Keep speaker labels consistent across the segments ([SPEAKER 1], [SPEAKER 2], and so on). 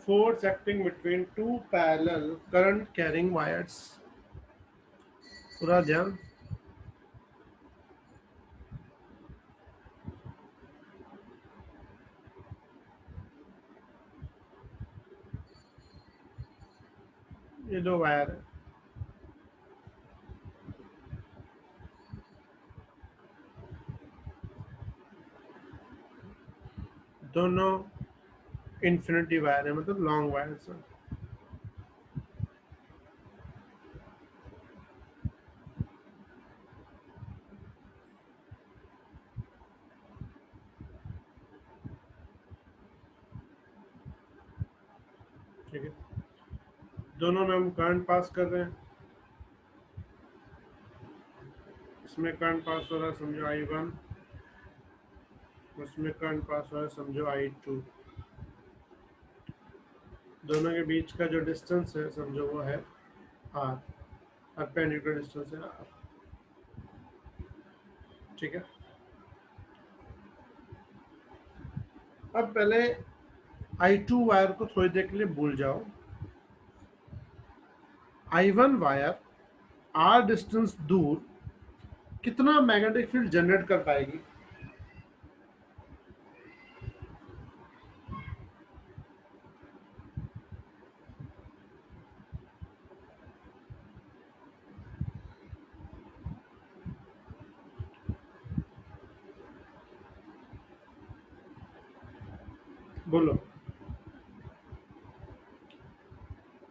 [SPEAKER 1] force acting between two parallel current carrying wires. पूरा ध्यान, ये दो वायर है, दोनों इन्फिनिटी वायर है, मतलब लॉन्ग वायर्स है। ठीक है, दोनों में हम करंट पास कर रहे हैं। इसमें करंट पास हो रहा है, समझो I1, उसमें करंट पास हो रहा है, समझो I2। दोनों के बीच का जो डिस्टेंस है समझो वो है R, परपेंडिकुलर डिस्टेंस है R। ठीक है, अब पहले I2 वायर को थोड़ी देर के लिए भूल जाओ। I1 वायर R डिस्टेंस दूर कितना मैग्नेटिक फील्ड जनरेट कर पाएगी? बोलो।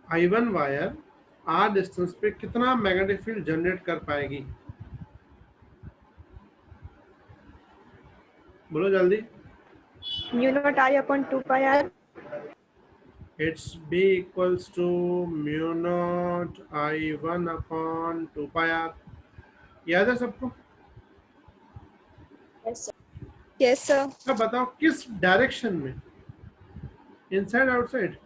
[SPEAKER 1] I1 वायर R डिस्टेंस पे कितना मैग्नेटिक फील्ड जनरेट कर पाएगी? बोलो जल्दी।
[SPEAKER 2] mu naught I upon 2 pi r.
[SPEAKER 1] It's B equals to mu naught I1 upon 2 pi R। याद है सबको?
[SPEAKER 2] Yes sir.
[SPEAKER 1] अब बताओ किस डायरेक्शन में, इनसाइड आउटसाइड?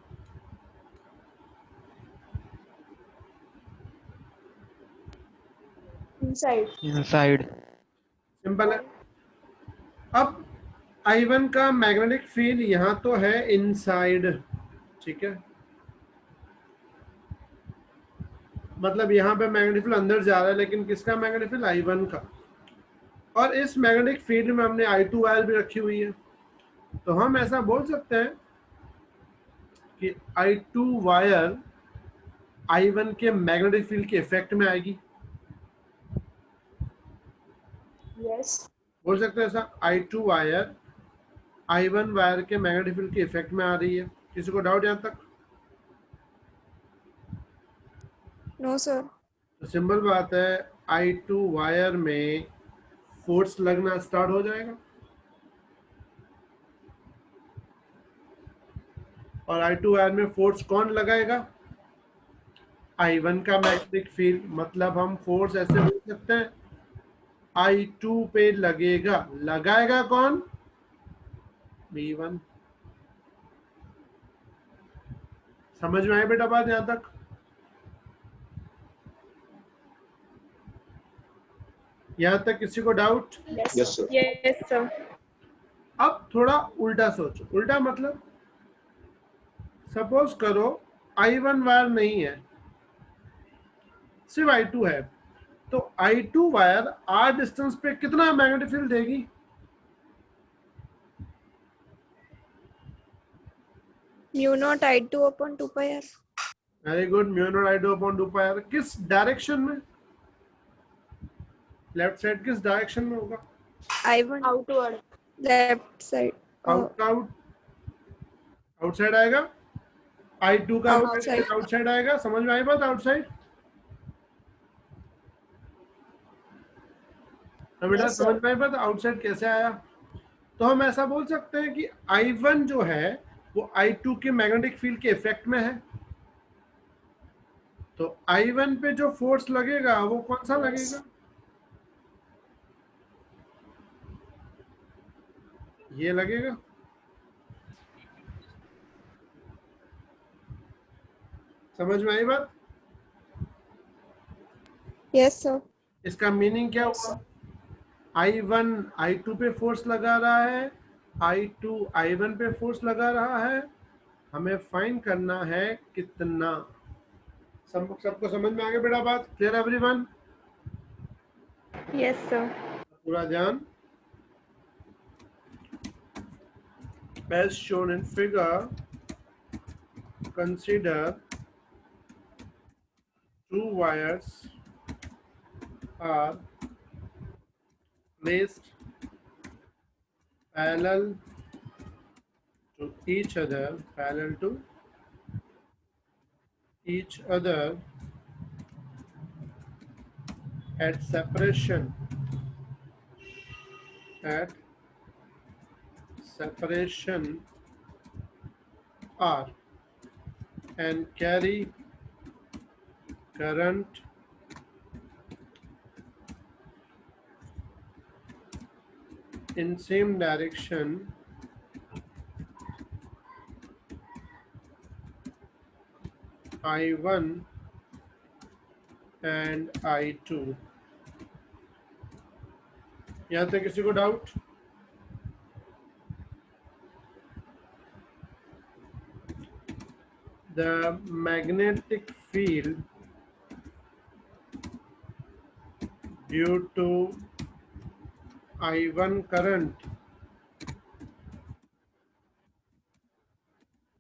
[SPEAKER 3] इनसाइड।
[SPEAKER 1] सिंपल है। अब I1 का मैग्नेटिक फील्ड यहाँ तो है इनसाइड, ठीक है, मतलब यहाँ पे मैग्नेटिक फील्ड अंदर जा रहा है, लेकिन किसका मैग्नेटिक फील्ड? I1 का। और इस मैग्नेटिक फील्ड में हमने I2 वायर भी रखी हुई है, तो हम ऐसा बोल सकते हैं कि I2 वायर I1 के मैग्नेटिक फील्ड के इफेक्ट में आएगी।
[SPEAKER 2] Yes.
[SPEAKER 1] बोल सकते हैं ऐसा, I2 वायर I1 वायर के मैग्नेटिक फील्ड के इफेक्ट में आ रही है। किसी को डाउट यहाँ तक?
[SPEAKER 2] No sir.
[SPEAKER 1] तो सिंपल बात है, I2 वायर में फोर्स लगना स्टार्ट हो जाएगा, और I2 वायर में फोर्स कौन लगाएगा? I1 का मैग्नेटिक फील्ड। मतलब हम फोर्स ऐसे बोल सकते हैं, I2 पे लगेगा, लगाएगा कौन? V1। समझ में आई बेटा बात यहाँ तक? यहाँ तक किसी को doubt?
[SPEAKER 2] Yes sir. Yes sir.
[SPEAKER 1] अब थोड़ा उल्टा सोचो। उल्टा मतलब, सपोज करो I1 वायर नहीं है, सिर्फ I2 है, तो I2 वायर R डिस्टेंस पे कितना मैग्नेटिक फील्ड देगी?
[SPEAKER 2] Mu naught I2 upon 2 pi r.
[SPEAKER 1] Very good, mu naught I2 upon 2 pi r। किस डायरेक्शन में? लेफ्ट साइड किस डायरेक्शन में होगा?
[SPEAKER 2] I1 outward. Left side.
[SPEAKER 1] Out outside आएगा। I2 का
[SPEAKER 2] Outside.
[SPEAKER 1] आउटसाइड आएगा। समझ में आई बात? आउटसाइड। बेटा
[SPEAKER 2] Yes, sir.
[SPEAKER 1] समझ में आई बात? आउटसाइड कैसे आया? तो हम ऐसा बोल सकते हैं कि I1 जो है वो I2 के मैग्नेटिक फील्ड के इफेक्ट में है, तो I1 पे जो फोर्स लगेगा वो कौन सा लगेगा? ये लगेगा। समझ में आई बात?
[SPEAKER 2] Yes sir.
[SPEAKER 1] इसका मीनिंग क्या हुआ? I1 I2 पे फोर्स लगा रहा है, I2 I1 पे फोर्स लगा रहा है, हमें फाइंड करना है कितना। सबको समझ में आ गया बेटा बात? Clear everyone?
[SPEAKER 2] Yes, sir.
[SPEAKER 1] पूरा ध्यान। As shown in figure, consider two wires are placed parallel to each other, at separation R, and carry current in same direction I1 and I2। यहाँ तक किसी को doubt? The magnetic field due to I1 current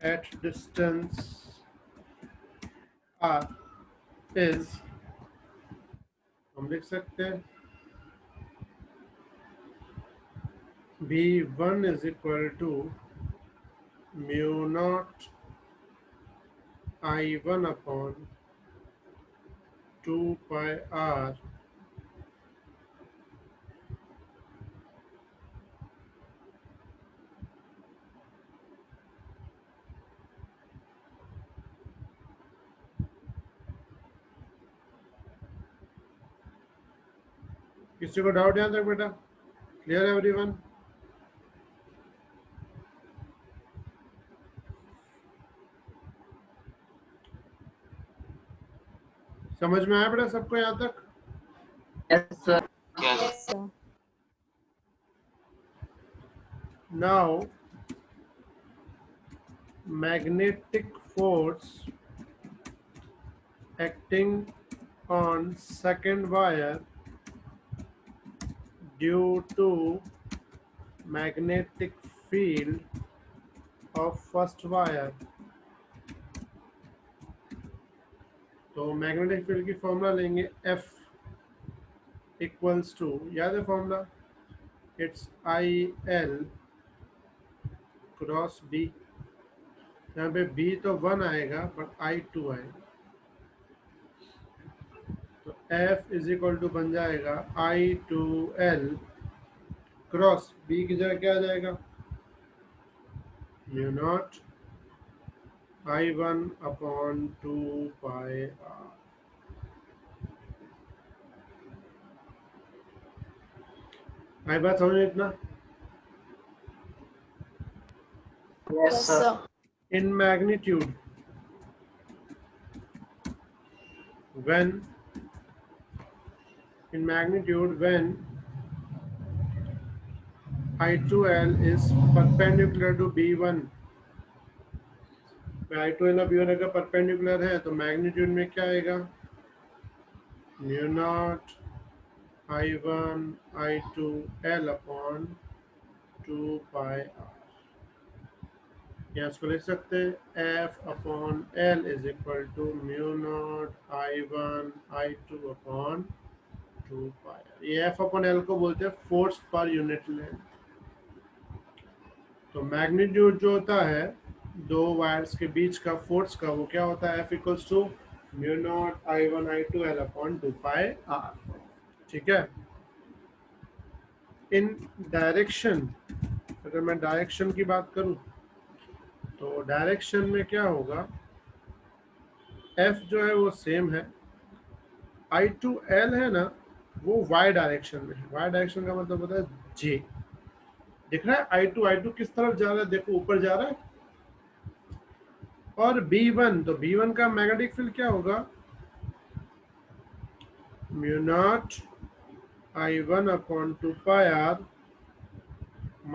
[SPEAKER 1] at distance R is, हम लिख सकते हैं V1 is equal to mu naught I1 upon 2 pi R किसी को डाउट यहाँ तक बेटा? Clear everyone? समझ में आया बेटा सबको यहाँ तक?
[SPEAKER 3] Yes, sir.
[SPEAKER 2] Yes, sir.
[SPEAKER 1] Now magnetic force acting on second wire due to magnetic field of first wire। तो मैग्नेटिक फील्ड की फॉर्मूला लेंगे F इक्वल्स टू, याद है formula? It's IL cross B। यहाँ पे B तो 1 आएगा पर I2 आएगा, तो F इज इक्वल टू बन जाएगा I2L क्रॉस B की जगह क्या आ जाएगा? Mu naught I1 upon 2 pi R। आई बात समझ में इतना?
[SPEAKER 3] Yes, sir.
[SPEAKER 1] In magnitude, when I2L is perpendicular to B1, I2L और B1 अगर परपेंडिकुलर है तो मैग्नीट्यूड में क्या आएगा? Mu naught I1 I2L upon 2 pi R। यहाँ इसको लिख सकते हैं F upon L is equal to mu naught I1 I2 upon 2 pi R। ये F अपॉन L को बोलते हैं फोर्स पर यूनिट लेंथ। तो मैग्नीट्यूड जो होता है दो वायर्स के बीच का फोर्स का, वो क्या होता है? F equals to mu naught I1 I2L upon 2 pi R। ठीक है। इन डायरेक्शन, अगर मैं डायरेक्शन की बात करूं तो डायरेक्शन में क्या होगा? F जो है वो सेम है, I2L है ना वो Y डायरेक्शन में है। Y डायरेक्शन का मतलब होता है J। दिख रहा है I2 किस तरफ जा रहा है? देखो ऊपर जा रहा है। और B1, तो B1 का मैग्नेटिक फील्ड क्या होगा? Mu naught I1 upon 2 pi R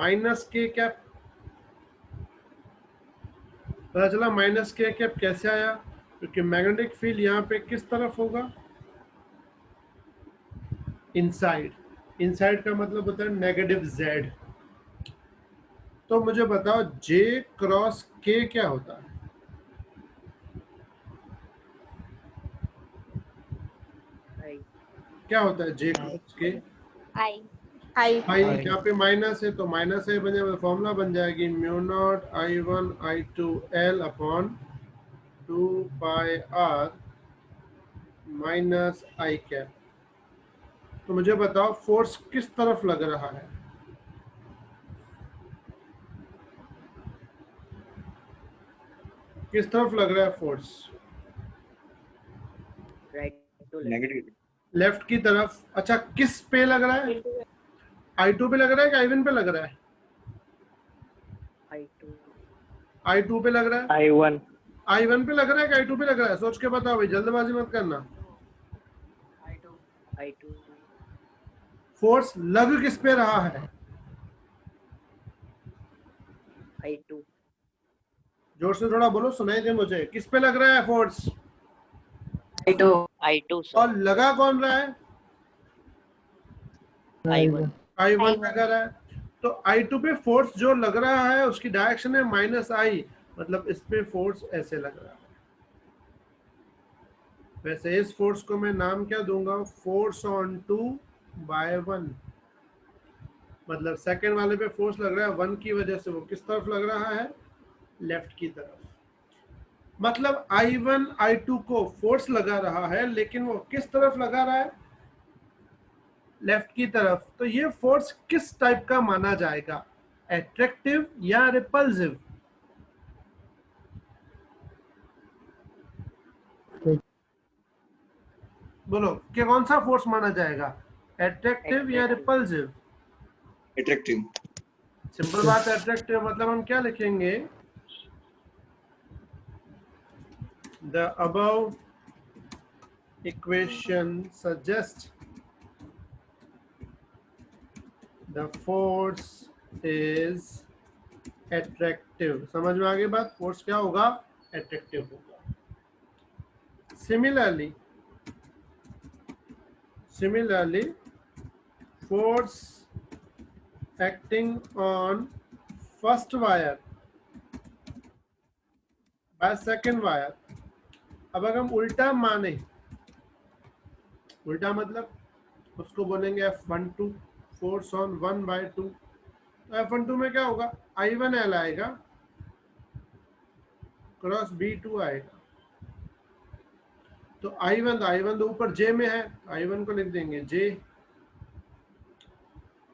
[SPEAKER 1] minus K cap. पता चला माइनस के कैप कैसे आया, क्योंकि मैग्नेटिक फील्ड यहाँ पे किस तरफ होगा, इनसाइड। इनसाइड का मतलब होता है नेगेटिव जेड। तो मुझे बताओ जे क्रॉस के क्या होता है? क्या होता है जे क्रॉस के?
[SPEAKER 2] I. I.
[SPEAKER 1] आई। यहाँ पे माइनस है तो माइनस आई बन जाएगा, फॉर्मूला बन जाएगी mu naught I1 I2 L upon 2 pi R minus आई कैप। तो मुझे बताओ फोर्स किस तरफ लग रहा है? किस तरफ लग रहा है फोर्स?
[SPEAKER 4] नेगेटिव।
[SPEAKER 1] लेफ्ट की तरफ। अच्छा किस पे लग रहा है? I2 पे लग रहा है कि I1 पे लग रहा है? I2 पे लग रहा है।
[SPEAKER 4] I1
[SPEAKER 1] I1 पे लग रहा है कि I2 पे लग रहा है? सोच के बताओ भाई, जल्दबाजी मत करना।
[SPEAKER 3] I2
[SPEAKER 1] फोर्स लग किस पे रहा है?
[SPEAKER 3] I2
[SPEAKER 1] जोर से थोड़ा बोलो, सुनाई दे मुझे। किस पे लग रहा है फोर्स?
[SPEAKER 3] I2
[SPEAKER 1] और लगा कौन रहा है?
[SPEAKER 3] I1
[SPEAKER 1] I1 लगा रहा है। तो I2 पे फोर्स जो लग रहा है उसकी डायरेक्शन है माइनस आई, मतलब इस पे फोर्स ऐसे लग रहा है। वैसे इस फोर्स को मैं नाम क्या दूंगा? Force on 2 by 1। मतलब सेकंड वाले पे फोर्स लग रहा है 1 की वजह से, वो किस तरफ लग रहा है? लेफ्ट की तरफ। मतलब I1 I2 को फोर्स लगा रहा है, लेकिन वो किस तरफ लगा रहा है? लेफ्ट की तरफ। तो ये फोर्स किस टाइप का माना जाएगा? अट्रैक्टिव या रिपल्सिव? बोलो कि कौन सा फोर्स माना जाएगा, अट्रैक्टिव या रिपल्सिव?
[SPEAKER 4] अट्रैक्टिव।
[SPEAKER 1] सिंपल बात है, अट्रैक्टिव। मतलब हम क्या लिखेंगे? The above equation suggest the force is attractive. समझ में आ गई बात? फोर्स क्या होगा? अट्रैक्टिव होगा। Similarly, force acting on first wire by second wire। अब अगर हम उल्टा माने, उल्टा मतलब उसको बोलेंगे F12 फोर्स ऑन 1/2। तो F12 में क्या होगा? I1L आएगा क्रॉस B2 आएगा। तो I1 तो ऊपर J में है, I1 को लिख देंगे J,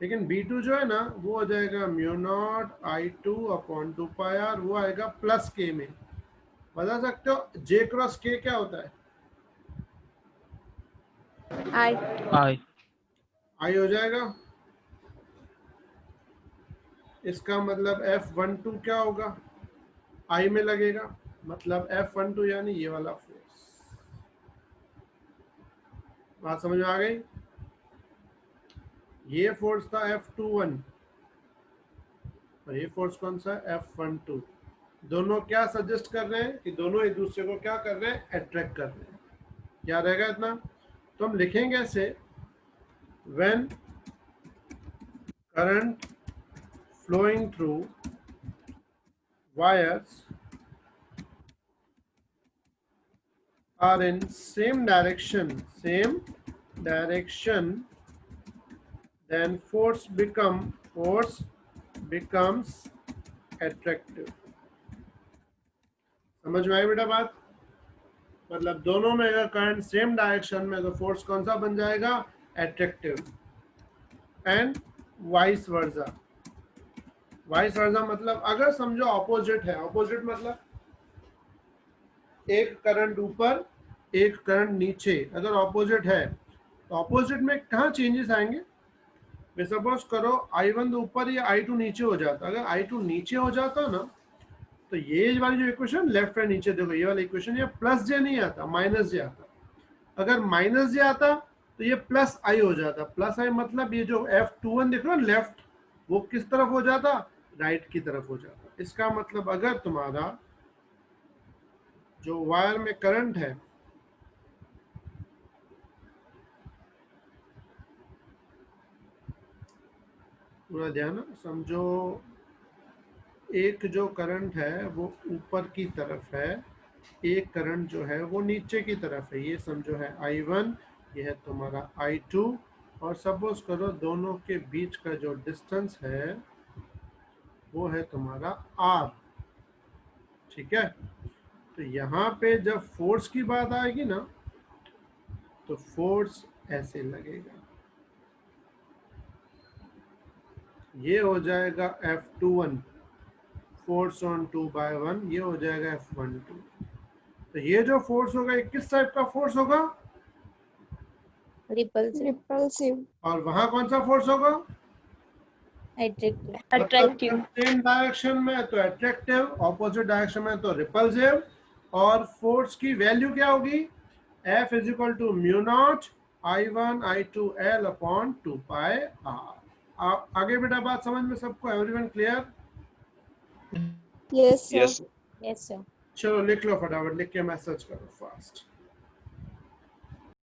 [SPEAKER 1] लेकिन B2 जो है ना वो हो जाएगा mu naught I2 upon 2 pi R, वो आएगा प्लस K में। बता सकते हो J क्रॉस K क्या होता है? I हो जाएगा। इसका मतलब F12 क्या होगा? I में लगेगा, मतलब F12 यानी ये वाला फोर्स। बात समझ में आ गई? ये फोर्स था F21 और ये फोर्स कौन सा? F12। दोनों क्या सजेस्ट कर रहे हैं कि दोनों एक दूसरे को क्या कर रहे हैं? अट्रैक्ट कर रहे हैं। क्या रहेगा इतना? तो हम लिखेंगे ऐसे, when current flowing through wires are in same direction, then force becomes attractive। समझ में आई बेटा बात? मतलब दोनों में अगर करंट सेम डायरेक्शन में तो फोर्स कौन सा बन जाएगा? Attractive. And vice versa. Vice versa मतलब अगर समझो ऑपोजिट है, ऑपोजिट मतलब एक करंट ऊपर एक करंट नीचे, अगर ऑपोजिट है तो ऑपोजिट में कहाँ चेंजेस आएंगे? सपोज करो I1 ऊपर या I2 नीचे हो जाता। अगर I2 नीचे हो जाता ना तो ये वाली जो इक्वेशन लेफ्ट एंड नीचे देखो, ये वाली इक्वेशन ये प्लस जे नहीं आता, माइनस जे आता। अगर माइनस जे आता तो ये प्लस आई हो जाता। प्लस आई मतलब ये जो F21 देख रहे हो लेफ्ट, वो किस तरफ हो जाता? राइट की तरफ हो जाता। इसका मतलब अगर तुम्हारा जो वायर में करंट है, पूरा ध्यान समझो, एक जो करंट है वो ऊपर की तरफ है, एक करंट जो है वो नीचे की तरफ है। ये समझो है I1, ये है तुम्हारा I2, और सपोज करो दोनों के बीच का जो डिस्टेंस है वो है तुम्हारा R। ठीक है, तो यहाँ पे जब फोर्स की बात आएगी ना, तो फोर्स ऐसे लगेगा, ये हो जाएगा F21, फोर्स ऑन 2/1, ये हो जाएगा F12। तो ये जो फोर्स होगा ये किस टाइप का फोर्स होगा,
[SPEAKER 2] रिपल्सिव,
[SPEAKER 1] और वहां कौन सा फोर्स होगा,
[SPEAKER 2] अट्रैक्टिव,
[SPEAKER 1] सेम डायरेक्शन में तो अट्रैक्टिव, ऑपोजिट डायरेक्शन में तो रिपल्सिव। और फोर्स की वैल्यू क्या होगी, F is equal to mu naught I1 I2 L upon 2πr। आगे बेटा बात समझ में सबको, everyone clear?
[SPEAKER 2] Yes
[SPEAKER 4] Yes.
[SPEAKER 2] Yes sir.
[SPEAKER 1] चलो लिख लो फटाफट, लिख के मैसेज करो फास्ट।